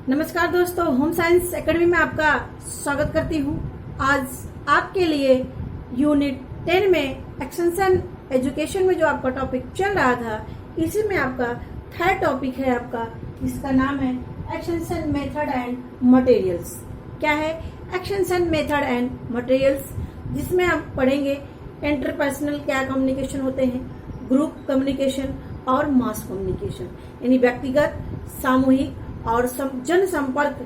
नमस्कार दोस्तों, home science academy में आपका स्वागत करती हूँ। आज आपके लिए यूनिट 10 में एक्सटेंशन एजुकेशन में जो आपका टॉपिक चल रहा था, इसी में आपका थर्ड टॉपिक है आपका, जिसका नाम है एक्सटेंशन मेथड एंड मटेरियल्स। क्या है एक्सटेंशन मेथड एंड मटेरियल्स? जिसमें आप पढ़ेंगे इंटरपर्सनल क्या कम्युनिकेशन होते हैं, ग्रुप कम्युनिकेशन और मास कम्युनिकेशन, यानी व्यक्तिगत, सामूहिक और जन संपर्क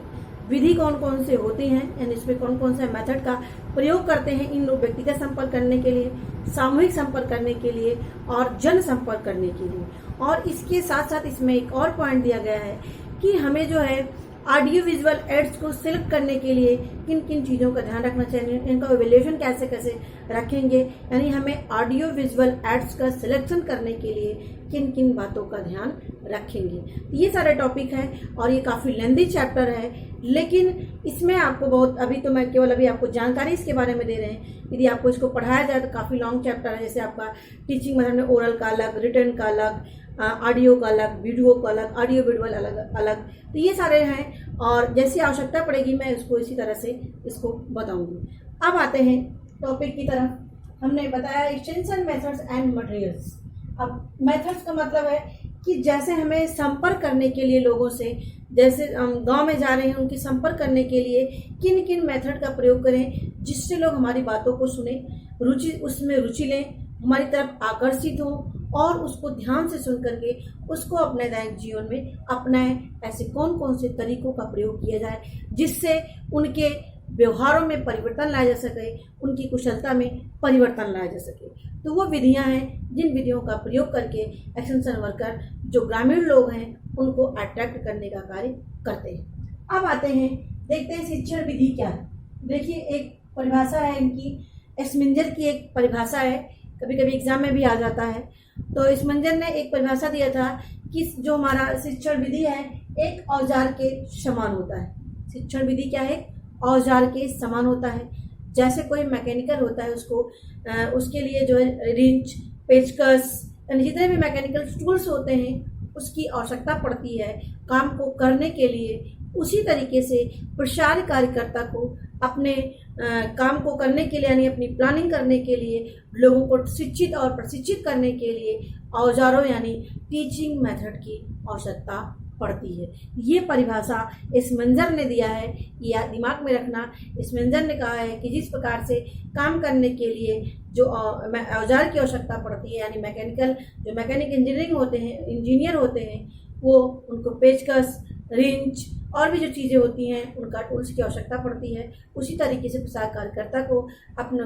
विधि कौन कौन से होती हैं, यानी इसमें कौन कौन से मेथड का प्रयोग करते हैं इन लोग व्यक्तिगत संपर्क करने के लिए, सामूहिक संपर्क करने के लिए और जन संपर्क करने के लिए। और इसके साथ साथ इसमें एक और पॉइंट दिया गया है कि हमें जो है ऑडियो विजुअल एड्स को सिलेक्ट करने के लिए किन किन चीज़ों का ध्यान रखना चाहिए, इनका इवैल्यूएशन कैसे कैसे रखेंगे, यानी हमें ऑडियो विजुअल एड्स का सिलेक्शन करने के लिए किन किन बातों का ध्यान रखेंगे। ये सारे टॉपिक हैं और ये काफ़ी लेंथी चैप्टर है, लेकिन इसमें आपको बहुत अभी तो मैं केवल अभी आपको जानकारी इसके बारे में दे रहे हैं। यदि आपको इसको पढ़ाया जाए तो काफ़ी लॉन्ग चैप्टर है। जैसे आपका टीचिंग मेथड में ओरल का अलग, रिटन का अलग, ऑडियो का अलग, वीडियो का अलग, ऑडियो विजुअल अलग अलग, तो ये सारे हैं और जैसी आवश्यकता पड़ेगी मैं इसको इसी तरह से इसको बताऊंगी। अब आते हैं टॉपिक की तरफ। हमने बताया एक्सटेंशन मेथड्स एंड मटेरियल्स। अब मेथड्स का मतलब है कि जैसे हमें संपर्क करने के लिए लोगों से, जैसे हम गांव में जा रहे हैं उनकी संपर्क करने के लिए किन किन मेथड का प्रयोग करें जिससे लोग हमारी बातों को सुने, उसमें रुचि लें, हमारी तरफ आकर्षित हो और उसको ध्यान से सुन करके उसको अपने दैनिक जीवन में अपनाएं। ऐसे कौन कौन से तरीकों का प्रयोग किया जाए जिससे उनके व्यवहारों में परिवर्तन लाया जा सके, उनकी कुशलता में परिवर्तन लाया जा सके। तो वो विधियां हैं जिन विधियों का प्रयोग करके एक्सटेंशन वर्कर जो ग्रामीण लोग हैं उनको अट्रैक्ट करने का कार्य करते हैं। अब आते हैं, देखते हैं शिक्षण विधि क्या है। देखिए एक परिभाषा है इनकी, एस्मिंजर की एक परिभाषा है, कभी कभी एग्जाम में भी आ जाता है। तो एस्मिंजर ने एक परिभाषा दिया था कि जो हमारा शिक्षण विधि है एक औजार के समान होता है। शिक्षण विधि क्या है? औजार के समान होता है। जैसे कोई मैकेनिकल होता है उसके लिए जो है रिंच, पेचकस, यानी जितने भी मैकेनिकल टूल्स होते हैं उसकी आवश्यकता पड़ती है काम को करने के लिए। उसी तरीके से प्रसार कार्यकर्ता को अपने काम को करने के लिए, यानी अपनी प्लानिंग करने के लिए, लोगों को शिक्षित और प्रशिक्षित करने के लिए औजारों यानी टीचिंग मेथड की आवश्यकता पड़ती है। ये परिभाषा एस्मिंजर ने दिया है, या दिमाग में रखना। एस्मिंजर ने कहा है कि जिस प्रकार से काम करने के लिए जो औजार की आवश्यकता पड़ती है, यानी जो मैकेनिक इंजीनियर होते हैं वो उनको पेचकस, रिंच और भी जो चीज़ें होती हैं उनका टूल्स की आवश्यकता पड़ती है। उसी तरीके से प्रसार कार्यकर्ता को अपने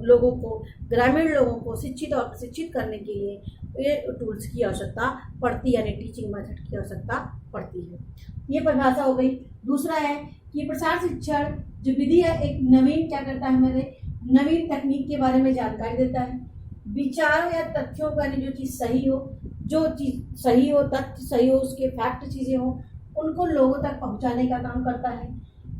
लोगों को, ग्रामीण लोगों को शिक्षित और प्रशिक्षित करने के लिए ये टूल्स की आवश्यकता पड़ती है, यानी टीचिंग मेथड की आवश्यकता पड़ती है। ये परिभाषा हो गई। दूसरा है कि प्रसार शिक्षण जो विधि है एक नवीन क्या करता है, हमें नवीन तकनीक के बारे में जानकारी देता है। विचारों या तथ्यों का, यानी जो चीज़ सही हो, तथ्य सही हो, उसके फैक्ट चीज़ें हो, उनको लोगों तक पहुंचाने का काम करता है।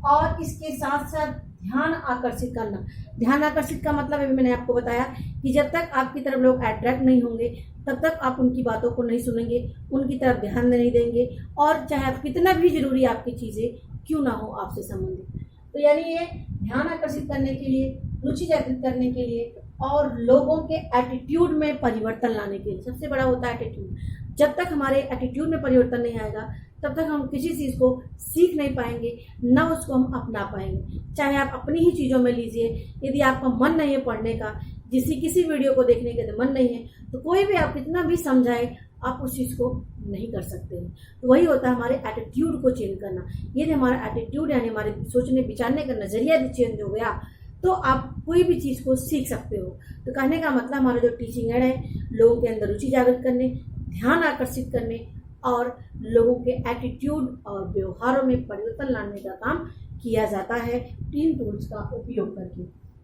और इसके साथ साथ ध्यान आकर्षित करना। ध्यान आकर्षित का मतलब है, मैंने आपको बताया कि जब तक आपकी तरफ लोग अट्रैक्ट नहीं होंगे तब तक आप उनकी बातों को नहीं सुनेंगे, उनकी तरफ ध्यान नहीं देंगे, और चाहे आप कितना भी जरूरी आपकी चीज़ें क्यों ना हो आपसे संबंधित। तो यानी ये ध्यान आकर्षित करने के लिए, रुचि जागृत करने के लिए और लोगों के एटीट्यूड में परिवर्तन लाने के लिए सबसे बड़ा होता है एटीट्यूड। जब तक हमारे एटीट्यूड में परिवर्तन नहीं आएगा तब तक हम किसी चीज़ को सीख नहीं पाएंगे, ना उसको हम अपना पाएंगे। चाहे आप अपनी ही चीज़ों में लीजिए, यदि आपका मन नहीं है पढ़ने का, किसी वीडियो को देखने के मन नहीं है, तो कोई भी आप कितना भी समझाए आप उस चीज़ को नहीं कर सकते हैं। तो वही होता है हमारे एटीट्यूड को चेंज करना। यदि हमारा एटीट्यूड यानी हमारे सोचने विचारने का नज़रिया भी चेंज हो गया तो आप कोई भी चीज़ को सीख सकते हो। तो कहने का मतलब हमारा जो टीचिंग एड है लोगों के अंदर रुचि जागृत करने, ध्यान आकर्षित करने और लोगों के एटीट्यूड और व्यवहारों में परिवर्तन लाने का काम किया जाता है टीम टूल्स का उपयोग करके।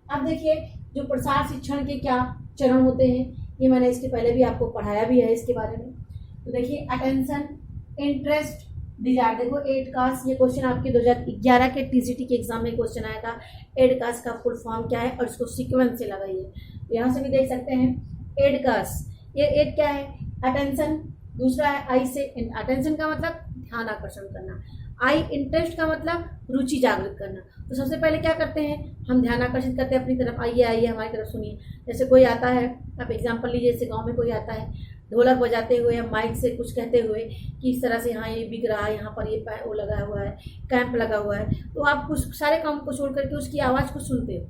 अब देखिए जो प्रसार शिक्षण के क्या चरण होते हैं, ये मैंने इसके पहले भी आपको पढ़ाया भी है इसके बारे में। तो देखिए अटेंशन, इंटरेस्ट, डिजायर। देखो एडकास्ट, ये क्वेश्चन आपके 2011 के टीजीटी के एग्जाम में क्वेश्चन आया था। एडकास्ट का फुल फॉर्म क्या है और इसको सीक्वेंस से लगाइए। यहाँ से भी देख सकते हैं एडकास्ट, ये एड क्या है? अटेंशन। दूसरा है आई से, अटेंशन का मतलब ध्यान आकर्षण करना। आई इंटरेस्ट का मतलब रुचि जागृत करना। तो सबसे पहले क्या करते हैं, हम ध्यान आकर्षित करते हैं अपनी तरफ, आइए आइए हमारी तरफ सुनिए। जैसे कोई आता है, आप एग्जाम्पल लीजिए, जैसे गाँव में कोई आता है ढोलक बजाते हुए या माइक से कुछ कहते हुए कि इस तरह से यहाँ ये बिक रहा है, यहाँ पर ये वो लगा हुआ है, कैंप लगा हुआ है, तो आप कुछ सारे काम को छोड़ करके उसकी आवाज़ को सुनते हो।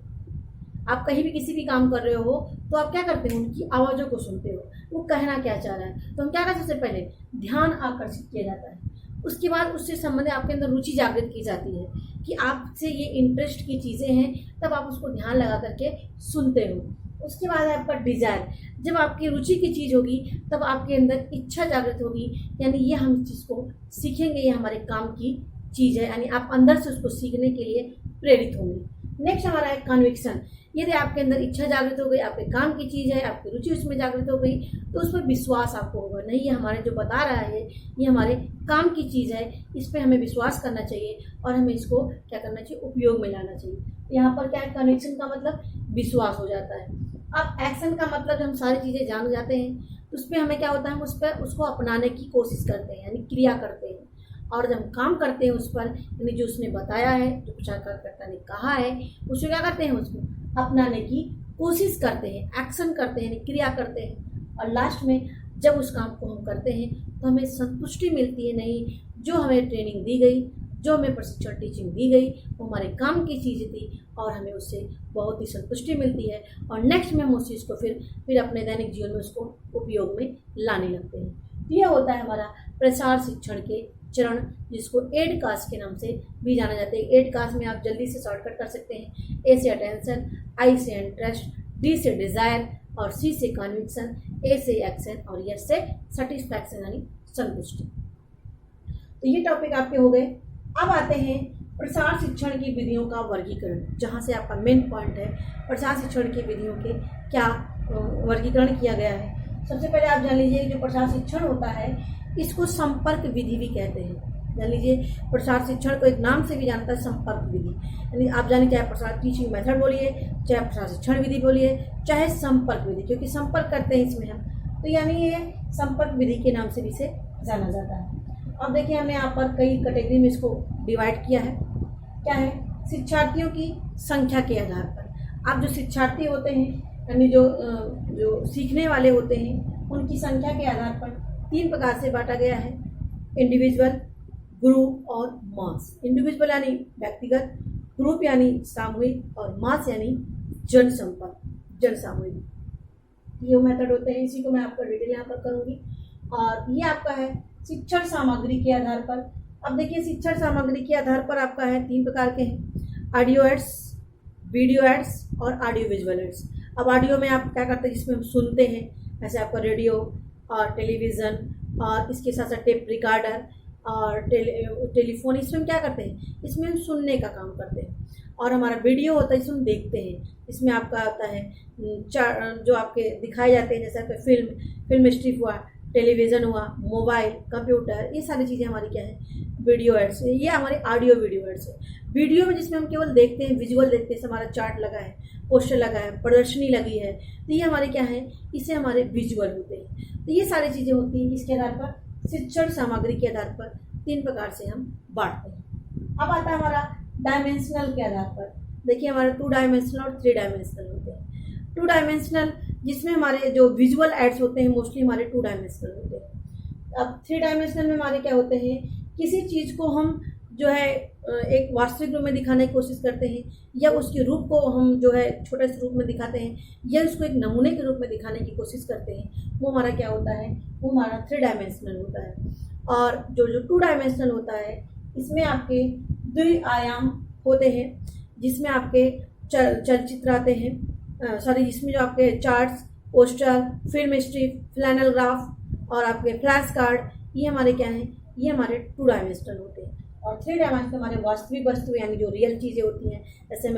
आप कहीं भी किसी भी काम कर रहे हो तो आप क्या करते हो, उनकी आवाज़ों को सुनते हो, वो कहना क्या चाह रहा है। तो हम क्या करते हैं, सबसे पहले ध्यान आकर्षित किया जाता है, उसके बाद उससे संबंधित आपके अंदर रुचि जागृत की जाती है कि आपसे ये इंटरेस्ट की चीज़ें हैं, तब आप उसको ध्यान लगा करके सुनते हो। उसके बाद है आपका डिजायर, जब आपकी रुचि की चीज़ होगी तब आपके अंदर इच्छा जागृत होगी, यानी ये हम चीज़ को सीखेंगे, ये हमारे काम की चीज़ है, यानी आप अंदर से उसको सीखने के लिए प्रेरित होंगे। नेक्स्ट हमारा है कन्विक्शन, यदि आपके अंदर इच्छा जागृत हो गई, आपके काम की चीज़ है, आपकी रुचि उसमें जागृत हो गई, तो उस पर विश्वास आपको होगा, नहीं ये हमारे जो बता रहा है ये हमारे काम की चीज़ है, इस पर हमें विश्वास करना चाहिए और हमें इसको क्या करना चाहिए, उपयोग में लाना चाहिए। यहाँ पर क्या है, कन्विक्शन का मतलब विश्वास हो जाता है। अब एक्शन का मतलब जब हम सारी चीज़ें जान जाते हैं तो उस पर हमें क्या होता है, हम उस पर उसको अपनाने की कोशिश करते हैं, यानी क्रिया करते हैं। और जब हम काम करते हैं उस पर, यानी जो उसने बताया है, जो प्रचारकर्ता ने कहा है, उसको क्या करते हैं, उसको अपनाने की कोशिश करते हैं, एक्शन करते हैं, क्रिया करते हैं। और लास्ट में जब उस काम को हम करते हैं तो हमें संतुष्टि मिलती है, नहीं जो हमें ट्रेनिंग दी गई, जो हमें प्रशिक्षण टीचिंग दी गई, वो हमारे काम की चीज़ थी और हमें उससे बहुत ही संतुष्टि मिलती है। और नेक्स्ट में हम उस चीज़ को फिर अपने दैनिक जीवन में उसको उपयोग में लाने लगते हैं। यह होता है हमारा प्रसार शिक्षण के चरण, जिसको एड कास्ट के नाम से भी जाना जाता है। एड कास्ट में आप जल्दी से शॉर्टकट कर सकते हैं, ए से अटेंशन, आई से इंटरेस्ट, डी से डिज़ायर और सी से कन्विक्शन, ए से एक्शन और एस से सेटिस्फैक्शन यानी संतुष्टि। तो ये टॉपिक आपके हो गए। अब आते हैं प्रसार शिक्षण की विधियों का वर्गीकरण, जहाँ से आपका मेन पॉइंट है प्रसार शिक्षण की विधियों के क्या वर्गीकरण किया गया है। सबसे पहले आप जान लीजिए जो प्रसार शिक्षण होता है इसको संपर्क विधि भी कहते हैं। जान लीजिए प्रसार शिक्षण को एक नाम से भी जानता है, संपर्क विधि, यानी आप जाने चाहे प्रसार टीचिंग मेथड बोलिए, चाहे प्रसार शिक्षण विधि बोलिए, चाहे संपर्क विधि, क्योंकि संपर्क करते हैं इसमें हम, तो यानी ये संपर्क विधि के नाम से भी इसे जाना जाता है। अब देखिए हमने यहाँ पर कई कैटेगरी में इसको डिवाइड किया है। क्या है, शिक्षार्थियों की संख्या के आधार पर। आप जो शिक्षार्थी होते हैं, यानी जो सीखने वाले होते हैं, उनकी संख्या के आधार पर 3 प्रकार से बांटा गया है, इंडिविजुअल, ग्रुप और मास। इंडिविजुअल यानी व्यक्तिगत, ग्रुप यानी सामूहिक और मास यानी जनसंपर्क, जन सामूहिक। ये मेथड होते हैं, इसी को मैं आपका डिटेल यहाँ पर करूँगी। और ये आपका है शिक्षण सामग्री के आधार पर। अब देखिए शिक्षण सामग्री के आधार पर आपका है 3 प्रकार के हैं, ऑडियो एड्स, वीडियो एड्स और ऑडियो विजुअल एड्स। अब ऑडियो में आप क्या करते हैं, जिसमें हम सुनते हैं, जैसे आपका रेडियो और टेलीविज़न और इसके साथ साथ टेप रिकॉर्डर और टेलीफोन, इसमें हम क्या करते हैं, इसमें हम सुनने का काम करते हैं। और हमारा वीडियो होता है, इसमें हम देखते हैं, इसमें आपका आता है जो आपके दिखाए जाते हैं, जैसे आपका फिल्म स्ट्रिप हुआ, टेलीविज़न हुआ, मोबाइल, कंप्यूटर, ये सारी चीज़ें हमारी क्या है, वीडियो एड्स। ये हमारे ऑडियो वीडियो एड्स है। वीडियो में जिसमें हम केवल देखते हैं, विजुअल देखते हैं, हमारा चार्ट लगा है, पोस्टर लगा है, प्रदर्शनी लगी है, तो ये हमारे क्या है, इससे हमारे विजुअल होते हैं। तो ये सारी चीज़ें होती हैं, इसके आधार पर शिक्षण सामग्री के आधार पर 3 प्रकार से हम बांटते हैं। अब आता है हमारा डायमेंशनल के आधार पर। देखिए हमारे 2 डायमेंशनल और 3 डायमेंशनल होते हैं। 2 डायमेंशनल जिसमें हमारे जो विजुअल एड्स होते हैं मोस्टली हमारे 2 डायमेंशनल होते हैं। अब 3 डायमेंशनल में हमारे क्या होते हैं, किसी चीज़ को हम जो है एक वास्तविक रूप में दिखाने की कोशिश करते हैं, या उसके रूप को हम जो है छोटे से रूप में दिखाते हैं, या उसको एक नमूने के रूप में दिखाने की कोशिश करते हैं, वो हमारा क्या होता है, वो हमारा 3 डायमेंशनल होता है। और जो 2 डायमेंशनल होता है इसमें आपके 2 आयाम होते हैं, जिसमें आपके चलचित्र आते हैं, जिसमें जो आपके charts, poster, film strip, flannel graph और आपके फ्लैश कार्ड, ये हमारे क्या हैं, ये हमारे 2 डायमेंशनल होते हैं। और 3 डायमेंशनल हमारे वास्तविक वस्तु यानी जो रियल चीज़ें होती हैं, जैसे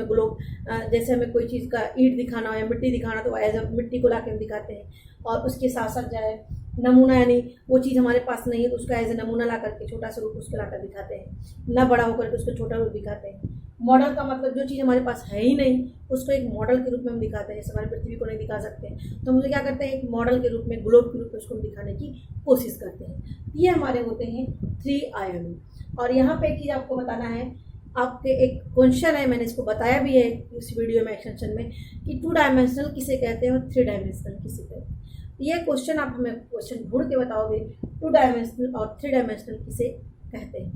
हमें कोई चीज़ का ईंट दिखाना हो या मिट्टी दिखाना, तो एज अ मिट्टी को ला के हम दिखाते हैं। और उसके साथ साथ जो है नमूना, यानी वो चीज़ हमारे पास नहीं है तो उसका एज ए नमूना ला करके छोटा सा रूप उसको ला कर दिखाते हैं, ना बड़ा होकर के उसको छोटा रूप दिखाते हैं। मॉडल का मतलब जो चीज़ हमारे पास है ही नहीं उसको एक मॉडल के रूप में हम दिखाते हैं, जैसे हमारी पृथ्वी को नहीं दिखा सकते हैं तो हम क्या करते हैं, एक मॉडल के रूप में, ग्लोब के रूप में उसको दिखाने की कोशिश करते हैं। ये हमारे होते हैं 3 आयामी। और यहाँ पे एक चीज़ आपको बताना है, आपके एक क्वेश्चन है, मैंने इसको बताया भी है इस वीडियो में एक्सटेंशन में कि 2 डायमेंशनल किसे कहते हैं और 3 डायमेंशनल किसे कहते हैं। ये क्वेश्चन आप हमें क्वेश्चन ढूंढ के बताओगे 2 डायमेंशनल और 3 डायमेंशनल किसे कहते हैं।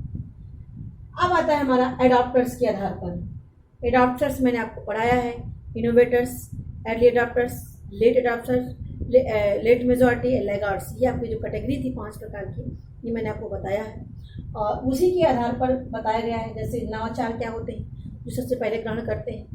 अब आता है हमारा एडाप्टर्स के आधार पर। एडाप्टर्स मैंने आपको पढ़ाया है, innovators, early adopters, late adopters, late majority, laggards. ये आपकी जो कैटेगरी थी 5 प्रकार की, ये मैंने आपको बताया है और उसी के आधार पर बताया गया है। जैसे नवाचार क्या होते हैं, जो सबसे पहले ग्रहण करते हैं,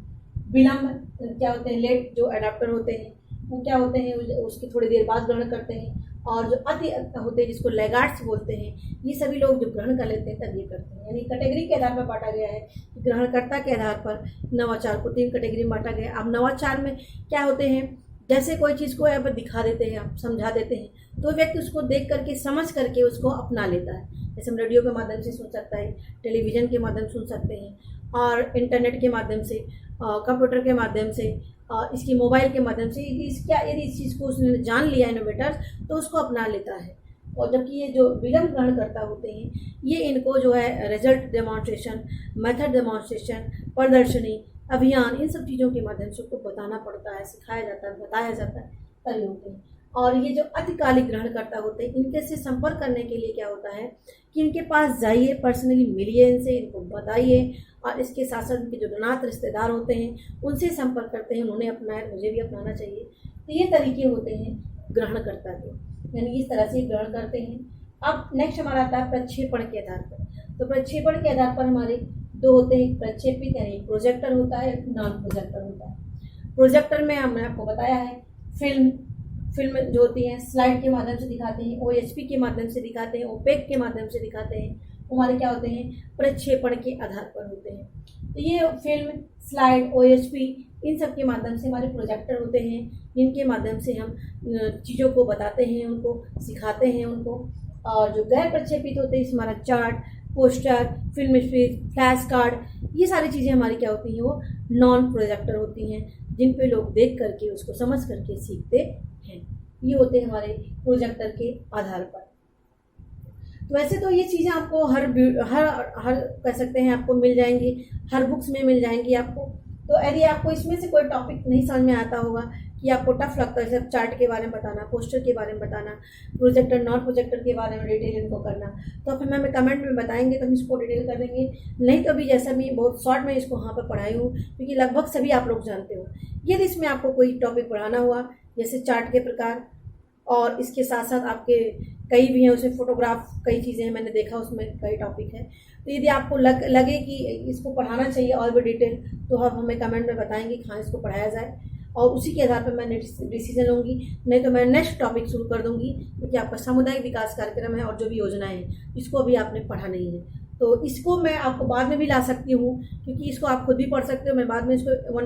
विलंब क्या होते हैं, लेट जो एडाप्टर होते हैं वो क्या होते हैं, उसकी थोड़ी देर बाद ग्रहण करते हैं, और जो अति होते हैं जिसको लैगार्ड्स बोलते हैं, ये सभी लोग जो ग्रहण कर लेते हैं तब ये करते हैं। यानी कैटेगरी के आधार पर बांटा गया है कि ग्रहणकर्ता के आधार पर नवाचार को 3 कैटेगरी में बांटा गया है। अब नवाचार में क्या होते हैं, जैसे कोई चीज़ को यहाँ पर दिखा देते हैं, आप समझा देते हैं, तो व्यक्ति उसको देख करके समझ करके उसको अपना लेता है। जैसे हम रेडियो के माध्यम से सुन सकता है, टेलीविज़न के माध्यम से सुन सकते हैं, और इंटरनेट के माध्यम से, कंप्यूटर के माध्यम से, इसकी मोबाइल के माध्यम से। यदि इस चीज़ को उसने जान लिया इनोवेटर, तो उसको अपना लेता है। और जबकि ये जो विलंब ग्रहणकर्ता होते हैं, ये इनको जो है रिजल्ट डेमोन्स्ट्रेशन, मेथड डेमोन्स्ट्रेशन, प्रदर्शनी, अभियान, इन सब चीज़ों के माध्यम से उनको बताना पड़ता है, सिखाया जाता है, बताया जाता है, तभी होते हैं। और ये जो अतिकालिक ग्रहणकर्ता होते हैं, इनके से संपर्क करने के लिए क्या होता है कि इनके पास जाइए, पर्सनली मिलिए इनसे, इनको बताइए, और इसके साथ साथ इनके जो नात रिश्तेदार होते हैं उनसे संपर्क करते हैं, उन्होंने अपनाया मुझे भी अपनाना चाहिए। तो ये तरीके होते हैं ग्रहणकर्ता के, यानी इस तरह से ग्रहण करते हैं। अब नेक्स्ट हमारा आता है प्रक्षेपण के आधार पर। तो प्रक्षेपण के आधार पर हमारे 2 होते हैं, प्रक्षेपित यानी प्रोजेक्टर होता है, नॉन प्रोजेक्टर होता है। प्रोजेक्टर में हमने आपको बताया है, फिल्म जो होती है स्लाइड के माध्यम से दिखाते हैं, OHP के माध्यम से दिखाते हैं, ओपेक के माध्यम से दिखाते हैं, हमारे क्या होते हैं, प्रक्षेपण के आधार पर होते हैं। तो ये फिल्म, स्लाइड, OHP, इन सब के माध्यम से हमारे प्रोजेक्टर होते हैं, जिनके माध्यम से हम चीज़ों को बताते हैं, उनको सिखाते हैं उनको। और जो गैर प्रक्षेपित होते हैं, हमारा chart, poster, film speech, flash card, ये सारी चीज़ें हमारी क्या होती हैं, वो नॉन प्रोजेक्टर होती हैं, जिन पे लोग देख करके उसको समझ करके सीखते हैं। ये होते हैं हमारे प्रोजेक्टर के आधार पर। तो वैसे तो ये चीज़ें आपको हर कह सकते हैं आपको मिल जाएंगी, हर बुक्स में मिल जाएंगी आपको। तो यदि आपको इसमें से कोई टॉपिक नहीं समझ में आता होगा कि आपको टफ लगता है, जैसे चार्ट के बारे में बताना, पोस्टर के बारे में बताना, प्रोजेक्टर, नॉन प्रोजेक्टर के बारे में डिटेल इनको करना, तो आप हमें कमेंट में बताएंगे तो हम इसको डिटेल कर देंगे। नहीं तो भी जैसा मैं बहुत शॉर्ट में इसको वहाँ पर पढ़ाई हूँ, क्योंकि लगभग सभी आप लोग जानते हो। यदि इसमें आपको कोई टॉपिक पढ़ाना हुआ, जैसे चार्ट के प्रकार, और इसके साथ साथ आपके कई भी हैं, उसमें फोटोग्राफ, कई चीज़ें हैं, मैंने देखा उसमें कई टॉपिक है। तो यदि आपको लगे कि इसको पढ़ाना चाहिए और भी डिटेल, तो आप हमें कमेंट में बताएंगे कि हाँ इसको पढ़ाया जाए, और उसी के आधार पर मैं डिसीजन लूँगी। नहीं तो मैं नेक्स्ट टॉपिक शुरू कर दूँगी, क्योंकि आपका सामुदायिक विकास कार्यक्रम है और जो भी योजनाएं हैं इसको अभी आपने पढ़ा नहीं है, तो इसको मैं आपको बाद में भी ला सकती हूँ, क्योंकि इसको आप खुद भी पढ़ सकते हो। मैं बाद में इसको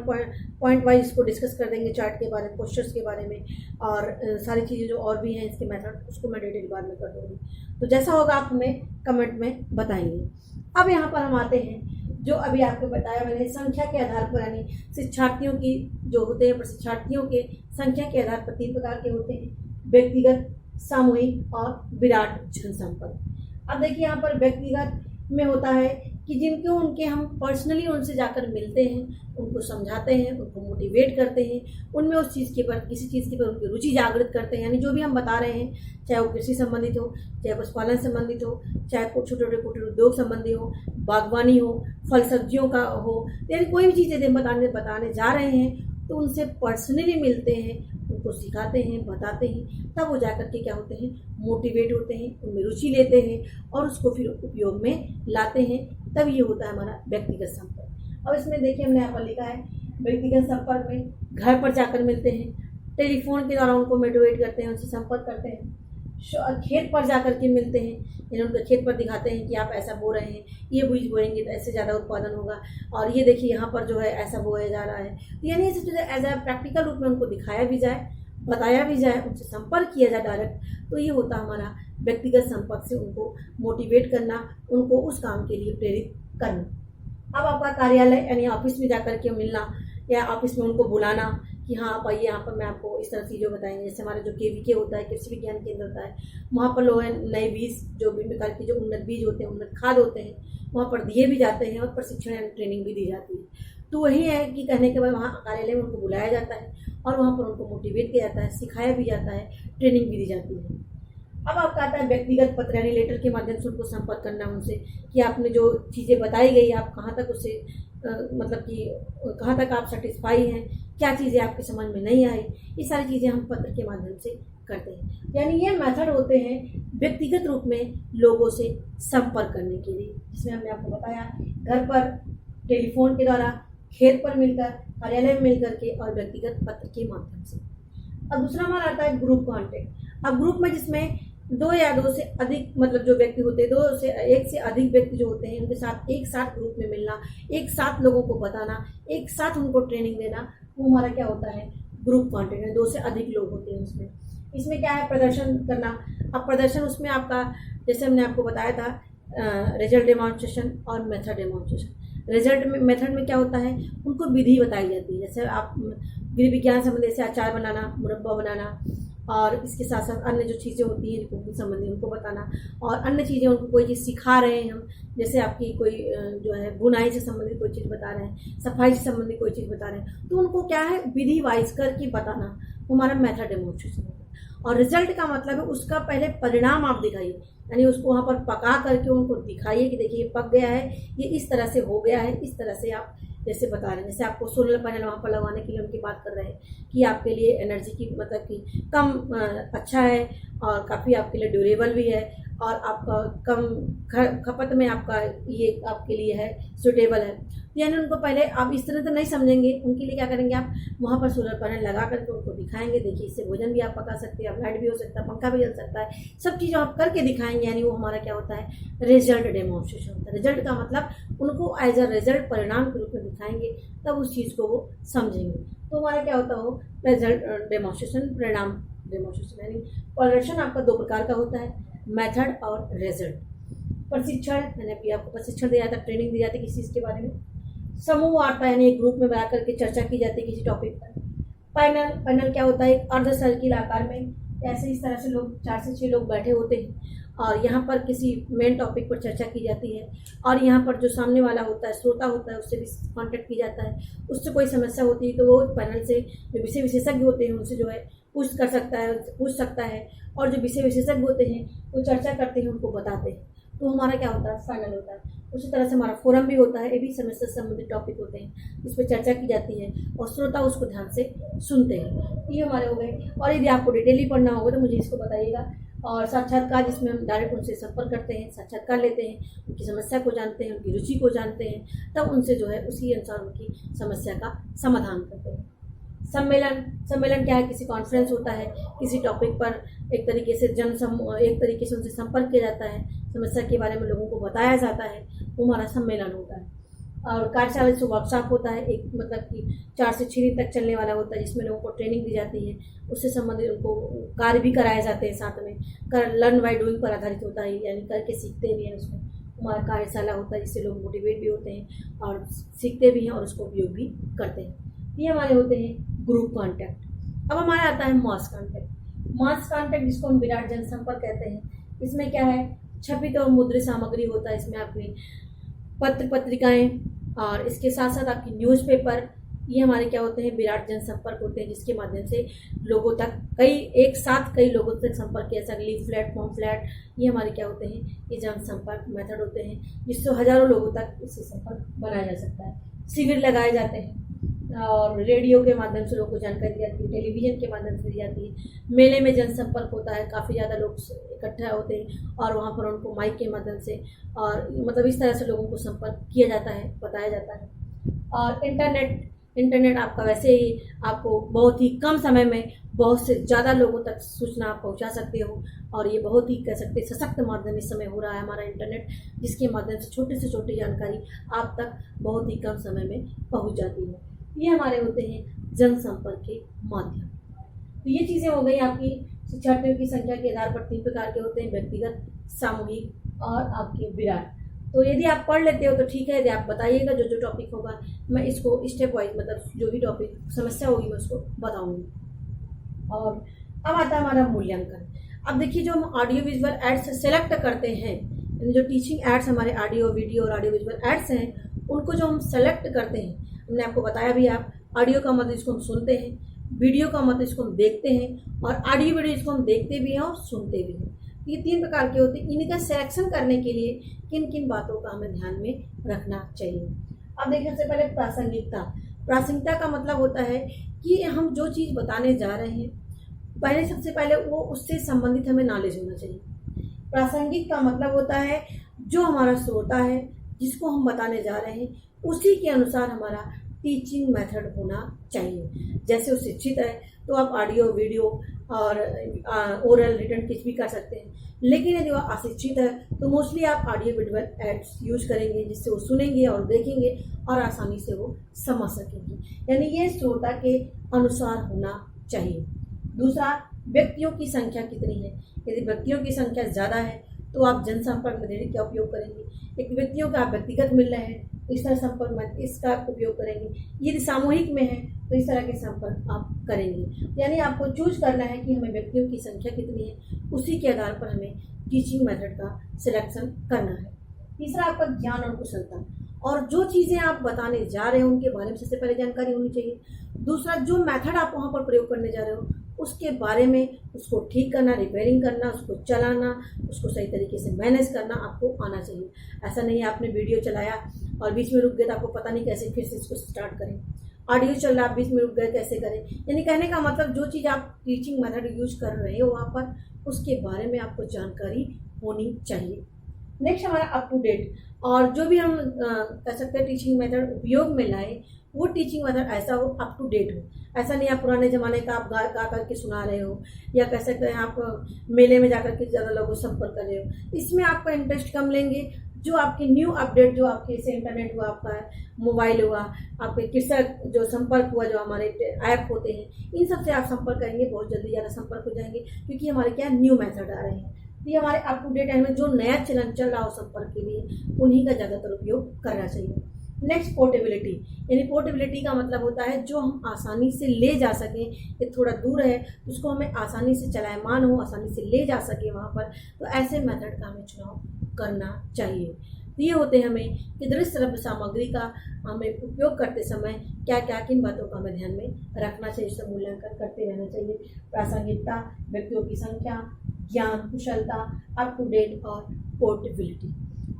पॉइंट वाइज इसको डिस्कस कर देंगे, चार्ट के बारे में, पोस्टर्स के बारे में, और सारी चीज़ें जो और भी हैं इसके मेथड, उसको मैं डिटेल बाद में कर दूँगी। तो जैसा होगा आप हमें कमेंट में बताएंगे। अब यहाँ पर हम आते हैं, जो अभी आपको बताया मैंने, संख्या के आधार पर, यानी शिक्षार्थियों की जो होते हैं, प्रशिक्षार्थियों के संख्या के आधार पर 3 प्रकार के होते हैं, व्यक्तिगत, सामूहिक और विराट जनसंपर्क। अब देखिए यहाँ पर व्यक्तिगत में होता है कि जिनको उनके हम पर्सनली उनसे जाकर मिलते हैं, उनको समझाते हैं, उनको मोटिवेट करते हैं, उनमें उस चीज़ के पर, किसी चीज़ के पर उनकी रुचि जागृत करते हैं। यानी जो भी हम बता रहे हैं, चाहे वो कृषि संबंधित हो, चाहे पशुपालन संबंधित हो, चाहे छोटे छोटे कुटीर उद्योग संबंधी हो, बागवानी हो, फल सब्जियों का हो, यानी कोई भी चीज़ यदि हम बताने जा रहे हैं, तो उनसे पर्सनली मिलते हैं, उनको सिखाते हैं, बताते हैं, तब वो जाकर के क्या होते हैं, मोटिवेट होते हैं, उनमें रुचि लेते हैं और उसको फिर उपयोग में लाते हैं। तब ये होता है हमारा व्यक्तिगत संपर्क। अब इसमें देखिए हमने यहाँ पर लिखा है, व्यक्तिगत संपर्क में घर पर जाकर मिलते हैं, टेलीफोन के द्वारा उनको मोटिवेट करते हैं, उनसे संपर्क करते हैं, खेत पर जाकर के मिलते हैं, यानी उनके खेत पर दिखाते हैं कि आप ऐसा बो रहे हैं, ये बीज बोएंगे तो ऐसे ज़्यादा उत्पादन होगा, और ये देखिए यहाँ पर जो है ऐसा बोया जा रहा है। तो यानी ऐसी चीज़ें एज ए प्रैक्टिकल रूप में उनको दिखाया भी जाए, बताया भी जाए, उनसे संपर्क किया जाए डायरेक्ट, तो ये होता हमारा व्यक्तिगत संपर्क से उनको मोटिवेट करना, उनको उस काम के लिए प्रेरित करना। अब आपका कार्यालय यानी ऑफिस में जाकर के मिलना, या ऑफिस में उनको बुलाना कि हाँ आप आइए, यहाँ पर मैं आपको इस तरह चीज़ें बताएंगे। जैसे हमारा जो KVK होता है, कृषि विज्ञान केंद्र होता है, वहाँ पर लोग नए बीज, जो भी प्रकार के जो उन्नत बीज होते हैं, उन्नत खाद होते हैं, वहाँ पर दिए भी जाते हैं और प्रशिक्षण यानी ट्रेनिंग भी दी जाती है। तो वही है कि कहने के बाद वहाँ कार्यालय में उनको बुलाया जाता है और वहाँ पर उनको मोटिवेट किया जाता है, सिखाया भी जाता है, ट्रेनिंग भी दी जाती है। अब आपका आता है व्यक्तिगत पत्र यानी लेटर के माध्यम से उनको संपर्क करना उनसे, कि आपने जो चीज़ें बताई गई आप कहाँ तक उससे मतलब कि कहाँ तक आप सेटिस्फाई हैं, क्या चीज़ें आपके समझ में नहीं आई, ये सारी चीज़ें हम पत्र के माध्यम से करते हैं। यानी ये मेथड होते हैं व्यक्तिगत रूप में लोगों से संपर्क करने के लिए, जिसमें हमने आपको बताया घर पर, टेलीफोन के द्वारा, खेत पर मिलकर, कार्यालय में मिलकर के और व्यक्तिगत पत्र के माध्यम से। अब दूसरा हमारा आता है ग्रुप कॉन्टेक्ट। अब ग्रुप में जिसमें दो या दो से अधिक मतलब जो व्यक्ति होते हैं, दो से एक से अधिक व्यक्ति जो होते हैं, उनके साथ एक साथ ग्रुप में मिलना, एक साथ लोगों को बताना, एक साथ उनको ट्रेनिंग देना, वो हमारा क्या होता है ग्रुप कॉन्टेक्ट है। दो से अधिक लोग होते हैं उसमें। इसमें क्या है प्रदर्शन करना। अब प्रदर्शन उसमें आपका, जैसे हमने आपको बताया था, रिजल्ट डेमोन्स्ट्रेशन और मेथड डेमोन्स्ट्रेशन। रिजल्ट में मेथड में क्या होता है, उनको विधि बताई जाती है। जैसे आप गृह विज्ञान संबंधी से अचार बनाना, मुरब्बा बनाना, और इसके साथ साथ अन्य जो चीज़ें होती हैं कुकिंग संबंधी उनको बताना, और अन्य चीज़ें उनको कोई चीज़ सिखा रहे हैं हम, जैसे आपकी कोई जो है बुनाई से संबंधित कोई चीज़ बता रहे हैं, सफाई से संबंधित कोई चीज़ बता रहे हैं, तो उनको क्या है विधि वाइज करके बताना, हमारा मेथड डेमोन्स्ट्रेशन होता है। और रिजल्ट का मतलब है उसका पहले परिणाम आप दिखाइए, यानी उसको वहाँ पर पका करके उनको दिखाइए कि देखिए ये पक गया है, ये इस तरह से हो गया है, इस तरह से आप जैसे बता रहे हैं। जैसे आपको सोलर पैनल वहाँ पर लगवाने के लिए उनकी बात कर रहे हैं कि आपके लिए एनर्जी की मतलब कि कम अच्छा है और काफ़ी आपके लिए ड्यूरेबल भी है, और आपका कम खपत में आपका ये आपके लिए है सूटेबल है। यानी उनको पहले आप इस तरह से नहीं समझेंगे, उनके लिए क्या करेंगे आप वहाँ पर सोलर पैनल लगा करके उनको दिखाएंगे, देखिए इससे भोजन भी आप पका सकते हैं, लाइट भी हो सकता है, पंखा भी चल सकता है, सब चीज़ आप करके दिखाएंगे। यानी वो हमारा क्या होता है रिजल्ट डेमोन्स्ट्रेशन होता है। रिजल्ट का मतलब उनको एज अ रिजल्ट परिणाम के रूप में दिखाएंगे, तब उस चीज़ को वो समझेंगे। तो हमारा क्या होता है वो रिजल्ट डेमोन्स्ट्रेशन, परिणाम डेमोन्स्ट्रेशन। यानी प्रदर्शन आपका दो प्रकार का होता है, मेथड और रिजल्ट। प्रशिक्षण, मैंने अभी आपको प्रशिक्षण दिया था, ट्रेनिंग दी जाती है किसी चीज़ के बारे में। समूह वार्ता यानी एक ग्रुप में बना करके चर्चा की जाती है किसी टॉपिक पर। पैनल, पैनल क्या होता है एक अर्ध सर्किल आकार में, ऐसे इस तरह से लोग 4 से 6 लोग बैठे होते हैं और यहाँ पर किसी मेन टॉपिक पर चर्चा की जाती है, और यहाँ पर जो सामने वाला होता है श्रोता होता है उससे भी कांटेक्ट किया जाता है। उससे कोई समस्या होती है तो वो पैनल से जो विषय विशेषज्ञ होते हैं उनसे जो है पूछ सकता है, और जो विषय विशेषज्ञ होते हैं वो चर्चा करते हैं, उनको बताते हैं। तो हमारा क्या होता है फाइनल होता है। उसी तरह से हमारा फोरम भी होता है, ये भी समस्या से संबंधित टॉपिक होते हैं, इस पर चर्चा की जाती है और श्रोता उसको ध्यान से सुनते हैं। ये हमारे हो गए। और यदि आपको डिटेली पढ़ना होगा तो मुझे इसको बताइएगा। और साक्षात्कार, जिसमें हम डायरेक्ट उनसे संपर्क करते हैं, साक्षात्कार लेते हैं, उनकी समस्या को जानते हैं, उनकी रुचि को जानते हैं, तब उनसे जो है उसी अनुसार उनकी समस्या का समाधान करते हैं। सम्मेलन, सम्मेलन क्या है, किसी कॉन्फ्रेंस होता है, किसी टॉपिक पर एक तरीके से एक तरीके से उनसे संपर्क किया जाता है, समस्या के बारे में लोगों को बताया जाता है, वो हमारा सम्मेलन होता है। और कार्यशाला से वर्कशॉप होता है, एक मतलब कि 4 से 6 दिन तक चलने वाला होता है, जिसमें लोगों को ट्रेनिंग दी जाती है, उससे संबंधित उनको कार्य भी कराए जाते हैं साथ में। लर्न बाय डूइंग पर आधारित होता है, यानी करके सीखते भी हैं। उसमें हमारा कार्यशाला होता है जिससे लोग मोटिवेट भी होते हैं और सीखते भी हैं और उसको उपयोग भी करते हैं। ये हमारे होते हैं ग्रुप कॉन्टैक्ट। अब हमारा आता है मास कॉन्टैक्ट। मास कॉन्टैक्ट जिसको हम विराट जनसंपर्क कहते हैं, इसमें क्या है छपित और मुद्रित सामग्री होता है, इसमें आपकी पत्र पत्रिकाएं और इसके साथ साथ आपकी न्यूज़पेपर, ये हमारे क्या होते हैं विराट जनसंपर्क होते हैं, जिसके माध्यम से लोगों तक एक साथ कई लोगों तक संपर्क किया जाता है। लीफलेट, पॉम्फलेट, ये हमारे क्या होते हैं ये जनसंपर्क मेथड होते हैं, जिससे हजारों लोगों तक इससे संपर्क बनाया जा सकता है। शिविर लगाए जाते हैं और रेडियो के माध्यम से लोगों को जानकारी दी जाती है, टेलीविज़न के माध्यम से दी जाती है। मेले में जनसंपर्क होता है, काफ़ी ज़्यादा लोग इकट्ठा होते हैं और वहाँ पर उनको माइक के माध्यम से और मतलब इस तरह से लोगों को संपर्क किया जाता है, बताया जाता है। और इंटरनेट आपका वैसे ही आपको बहुत ही कम समय में बहुत से ज़्यादा लोगों तक सूचना आप पहुँचा सकते हो, और ये बहुत ही कह सकते सशक्त माध्यम इस समय हो रहा है हमारा इंटरनेट, जिसके माध्यम से छोटी जानकारी आप तक बहुत ही कम समय में पहुँच जाती है। ये हमारे होते हैं जनसंपर्क के माध्यम। तो ये चीज़ें हो गई आपकी। शिक्षार्थियों की संख्या के आधार पर 3 प्रकार के होते हैं, व्यक्तिगत, सामूहिक और आपके विराट। तो यदि आप पढ़ लेते हो तो ठीक है, यदि आप बताइएगा जो जो टॉपिक होगा मैं इसको स्टेप वाइज मतलब जो भी टॉपिक समस्या होगी मैं उसको बताऊंगी। और अब आता है हमारा मूल्यांकन। अब देखिए जो हम ऑडियो विजुअल एड्स सेलेक्ट करते हैं, यानी जो टीचिंग एड्स हमारे ऑडियो वीडियो और ऑडियो विजुअल एड्स हैं उनको जो हम सेलेक्ट करते हैं, हमने आपको बताया भी, आप ऑडियो का मतलब इसको हम सुनते हैं, वीडियो का मतलब इसको हम देखते हैं, और ऑडियो वीडियो इसको हम देखते भी हैं और सुनते भी हैं। ये 3 प्रकार के होते हैं। इनका सिलेक्शन करने के लिए किन किन बातों का हमें ध्यान में रखना चाहिए। अब देखिए सबसे पहले प्रासंगिकता। प्रासंगिकता का मतलब होता है कि हम जो चीज़ बताने जा रहे हैं पहले सबसे पहले वो उससे संबंधित हमें नॉलेज होना चाहिए। प्रासंगिक का मतलब होता है जो हमारा श्रोता है जिसको हम बताने जा रहे हैं उसी के अनुसार हमारा टीचिंग मेथड होना चाहिए। जैसे वो शिक्षित है तो आप ऑडियो वीडियो और ओरल रिटन कुछ भी कर सकते हैं, लेकिन यदि वो अशिक्षित है तो मोस्टली आप ऑडियो विजुअल एड्स यूज करेंगे जिससे वो सुनेंगे और देखेंगे और आसानी से वो समझ सकेंगे। यानी ये श्रोता के अनुसार होना चाहिए। दूसरा, व्यक्तियों की संख्या कितनी है। यदि व्यक्तियों की संख्या ज़्यादा है तो आप जनसंपर्क में का उपयोग करेंगे। एक व्यक्तियों का आप व्यक्तिगत मिल रहे हैं तो इस तरह संपर्क में इसका उपयोग करेंगे। यदि सामूहिक में है तो इस तरह के संपर्क आप करेंगे। यानी आपको चूज करना है कि हमें व्यक्तियों की संख्या कितनी है, उसी के आधार पर हमें टीचिंग मेथड का सिलेक्शन करना है। तीसरा, आपका ज्ञान और कुशलता, और जो चीज़ें आप बताने जा रहे हो उनके बारे में सबसे पहले जानकारी होनी चाहिए। दूसरा, जो मेथड आप वहाँ पर प्रयोग करने जा रहे हो उसके बारे में उसको ठीक करना, रिपेयरिंग करना, उसको चलाना, उसको सही तरीके से मैनेज करना आपको आना चाहिए। ऐसा नहीं है आपने वीडियो चलाया और बीच में रुक गए तो आपको पता नहीं कैसे फिर से इसको स्टार्ट करें। ऑडियो चल रहा, आप बीच में रुक गए, कैसे करें। यानी कहने का मतलब जो चीज़ आप टीचिंग मेथड यूज कर रहे हो वहाँ पर उसके बारे में आपको जानकारी होनी चाहिए। नेक्स्ट हमारा अप टू डेट, और जो भी हम कह सकते हैं टीचिंग मेथड उपयोग में लाए वो टीचिंग मेथड ऐसा हो, अप टू डेट हो। ऐसा नहीं आप पुराने ज़माने का आप गा करके सुना रहे हो, या कह सकते हैं आप मेले में जाकर के ज़्यादा लोगों से संपर्क कर रहे हो। इसमें आपका इंटरेस्ट कम लेंगे। जो आपके न्यू अपडेट जो आपके जैसे इंटरनेट हुआ, आपका मोबाइल हुआ, आपके कृषक जो संपर्क हुआ, जो हमारे ऐप होते हैं, इन सब से आप संपर्क करेंगे, बहुत जल्दी ज़्यादा संपर्क हो जाएंगे क्योंकि हमारे क्या न्यू मेथड आ रहे हैं। तो ये हमारे अप टू डेट है, जो नया चलन चल रहा हो संपर्क के लिए उन्हीं का ज़्यादातर उपयोग करना चाहिए। Next, portability. यानी पोर्टेबिलिटी का मतलब होता है जो हम आसानी से ले जा सकें। ये थोड़ा दूर है उसको हमें आसानी से चलायमान हो, आसानी से ले जा सके वहाँ पर, तो ऐसे मेथड का हमें चुनाव करना चाहिए। तो ये होते हैं हमें कि दृश्य श्रव्य सामग्री का हमें उपयोग करते समय क्या क्या किन बातों का हमें ध्यान में रखना चाहिए, इसका मूल्यांकन करते रहना चाहिए। प्रासंगिकता, व्यक्तियों की संख्या, ज्ञान कुशलता, अप टू डेट और पोर्टेबिलिटी।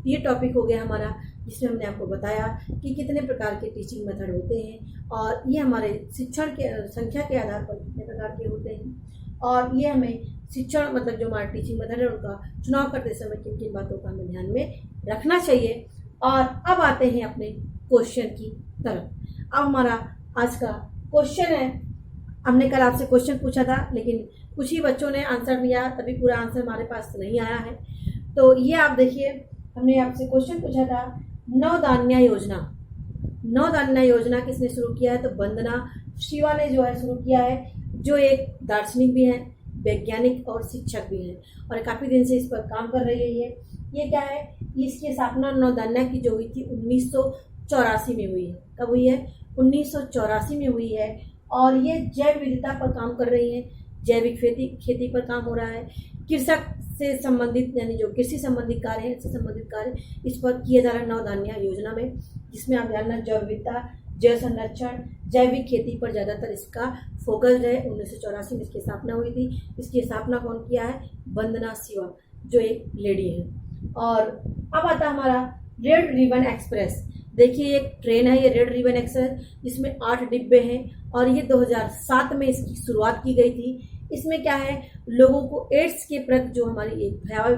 ये टॉपिक हो गया हमारा जिसमें हमने आपको बताया कि कितने प्रकार के टीचिंग मेथड होते हैं और ये हमारे शिक्षण के संख्या के आधार पर कितने प्रकार के होते हैं, और ये हमें शिक्षण मतलब जो हमारा टीचिंग मेथड है उनका चुनाव करते समय किन किन बातों का हमें ध्यान में रखना चाहिए। और अब आते हैं अपने क्वेश्चन की तरफ। अब हमारा आज का क्वेश्चन है, हमने कल आपसे क्वेश्चन पूछा था लेकिन कुछ ही बच्चों ने आंसर दिया, तभी पूरा आंसर हमारे पास नहीं आया है। तो ये आप देखिए, हमने आपसे क्वेश्चन पूछा था नवधान्या योजना। नवधान्या योजना किसने शुरू किया है? तो वंदना शिवा ने जो है शुरू किया है, जो एक दार्शनिक भी हैं, वैज्ञानिक और शिक्षक भी हैं, और काफ़ी दिन से इस पर काम कर रही है। ये क्या है? इसकी स्थापना नवधान्या की जो हुई थी 1984 में हुई है। कब हुई है? 1984 में हुई है। और ये जैव विविधता पर काम कर रही है, जैविक खेती पर काम हो रहा है, कृषक से संबंधित यानी जो कृषि संबंधित कार्य है इससे संबंधित कार्य इस पर किए जा रहे हैं नवधान्या योजना में, जिसमें आप जानना जैव विविधता, जल संरक्षण, जैविक खेती पर ज़्यादातर इसका फोकस है। 1984 में इसकी स्थापना हुई थी। इसकी स्थापना कौन किया है? वंदना शिवा, जो एक लेडी है। और अब आता हमारा रेड रिबन एक्सप्रेस। देखिए एक ट्रेन है ये रेड रिबन एक्सप्रेस, जिसमें 8 डिब्बे हैं और ये 2007 में इसकी शुरुआत की गई थी। इसमें क्या है, लोगों को एड्स के प्रति जो हमारी एक भयावह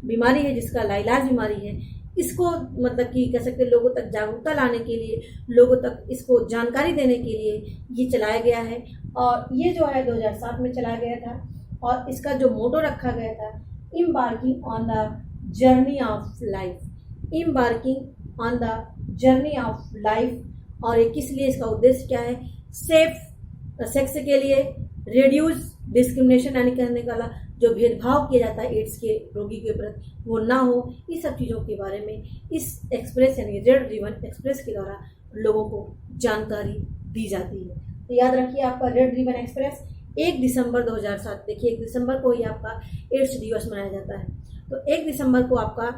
बीमारी है, जिसका लाइलाज बीमारी है, इसको मतलब कि कह सकते हैं लोगों तक जागरूकता लाने के लिए, लोगों तक इसको जानकारी देने के लिए ये चलाया गया है। और ये जो है 2007 में चलाया गया था, और इसका जो मोटो रखा गया था, embarking on the journey of life. Embarking on the journey of life. और ये किस लिए, इसका उद्देश्य क्या है? सेफ सेक्स के लिए, रेड्यूस डिस्क्रिमिनेशन यानी कहने का जो भेदभाव किया जाता है एड्स के रोगी के प्रति वो ना हो, इस सब चीज़ों के बारे में इस एक्सप्रेस यानी रेड रिबन एक्सप्रेस के द्वारा लोगों को जानकारी दी जाती है। तो याद रखिए आपका रेड रिबन एक्सप्रेस 1 दिसंबर 2007, देखिए 1 दिसंबर को ही आपका एड्स दिवस मनाया जाता है। तो 1 दिसंबर को आपका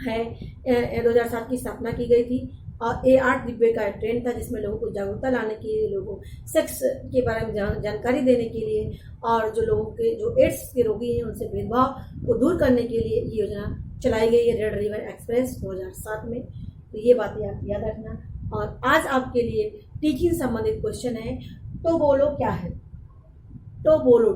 है 2007 की स्थापना की गई थी और ये 8 डिब्बे का ट्रेन था जिसमें लोगों को जागरूकता लाने के लिए, लोगों को सेक्स के बारे में जानकारी देने के लिए और जो लोगों के जो एड्स के रोगी हैं उनसे भेदभाव को दूर करने के लिए ये योजना चलाई गई है रेड रिबन एक्सप्रेस 2007 में। तो ये बातें आप याद रखना। और आज आपके लिए टीचिंग संबंधित क्वेश्चन है, तो बोलो क्या है? तो बोलो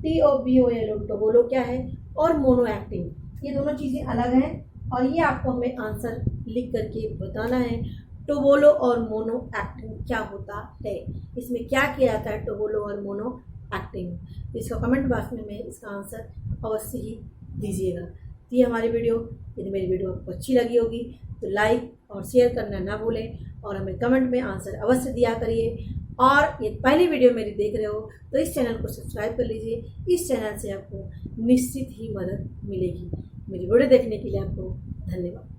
TOBOLO तो बोलो क्या है? और मोनो एक्टिंग, ये दोनों चीज़ें अलग हैं और ये आपको हमें आंसर लिख करके बताना है। टोबोलो और मोनो एक्टिंग क्या होता है, इसमें क्या किया जाता है टोबोलो और मोनो एक्टिंग। इसका कमेंट बॉक्स में इसका आंसर अवश्य ही दीजिएगा। तो ये हमारी वीडियो, यदि मेरी वीडियो आपको अच्छी लगी होगी तो लाइक और शेयर करना ना भूलें और हमें कमेंट में आंसर अवश्य दिया करिए। और ये पहली वीडियो मेरी देख रहे हो तो इस चैनल को सब्सक्राइब कर लीजिए। इस चैनल से आपको निश्चित ही मदद मिलेगी। मेरी वीडियो देखने के लिए आपको धन्यवाद।